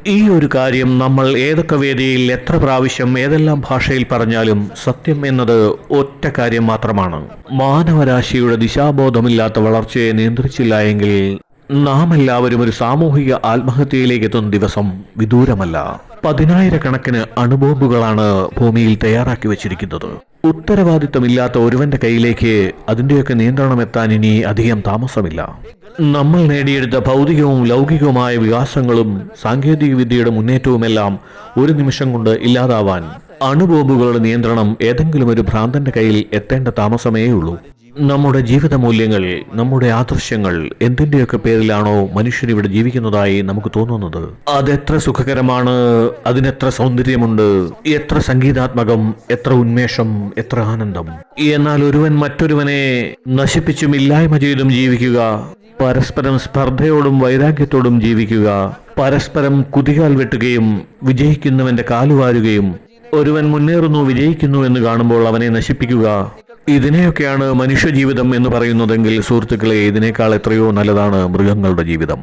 ഈ ഒരു കാര്യം നമ്മൾ ഏതൊക്കെ വേദിയിൽ എത്ര പ്രാവശ്യം ഏതെല്ലാം ഭാഷയിൽ പറഞ്ഞാലും സത്യം എന്നത് ഒറ്റ കാര്യം മാത്രമാണ്. മാനവരാശിയുടെ ദിശാബോധമില്ലാത്ത വളർച്ചയെ നിയന്ത്രിച്ചില്ല എങ്കിൽ നാം എല്ലാവരും ഒരു സാമൂഹിക ആത്മഹത്യയിലേക്ക് എത്തുന്ന ദിവസം വിദൂരമല്ല. പതിനായിരക്കണക്കിന് അണുബോംബുകളാണ് ഭൂമിയിൽ തയ്യാറാക്കി വച്ചിരിക്കുന്നത്. ഉത്തരവാദിത്തമില്ലാത്ത ഒരുവന്റെ കയ്യിലേക്ക് അതിന്റെയൊക്കെ നിയന്ത്രണം എത്താൻ ഇനി അധികം താമസമില്ല. നമ്മൾ നേടിയെടുത്ത ഭൗതികവും ലൗകികവുമായ വികാസങ്ങളും സാങ്കേതിക വിദ്യയുടെ മുന്നേറ്റവുമെല്ലാം ഒരു നിമിഷം കൊണ്ട് ഇല്ലാതാവാൻ അണുബോംബുകളുടെ നിയന്ത്രണം ഏതെങ്കിലും ഒരു ഭ്രാന്തന്റെ കയ്യിൽ എത്തേണ്ട താമസമേ ഉള്ളൂ. നമ്മുടെ ജീവിത മൂല്യങ്ങൾ, നമ്മുടെ ആദർശങ്ങൾ എന്തിന്റെയൊക്കെ പേരിലാണോ മനുഷ്യൻ ഇവിടെ ജീവിക്കുന്നതായി നമുക്ക് തോന്നുന്നത്, അതെത്ര സുഖകരമാണ്, അതിനെത്ര സൗന്ദര്യമുണ്ട്, എത്ര സംഗീതാത്മകം, എത്ര ഉന്മേഷം, എത്ര ആനന്ദം. എന്നാൽ ഒരുവൻ മറ്റൊരുവനെ നശിപ്പിച്ചും ഇല്ലായ്മ ചെയ്തും ജീവിക്കുക, പരസ്പരം സ്പർദ്ധയോടും വൈരാഗ്യത്തോടും ജീവിക്കുക, പരസ്പരം കുതികാൽ വെട്ടുകയും വിജയിക്കുന്നവന്റെ കാലുവാരുകയും ഒരുവൻ മുന്നേറുന്നു, വിജയിക്കുന്നു എന്ന് കാണുമ്പോൾ അവനെ നശിപ്പിക്കുക, ഇതിനെയൊക്കെയാണ് മനുഷ്യജീവിതം എന്ന് പറയുന്നതെങ്കിൽ സുഹൃത്തുക്കളെ, ഇതിനേക്കാൾ എത്രയോ നല്ലതാണ് മൃഗങ്ങളുടെ ജീവിതം.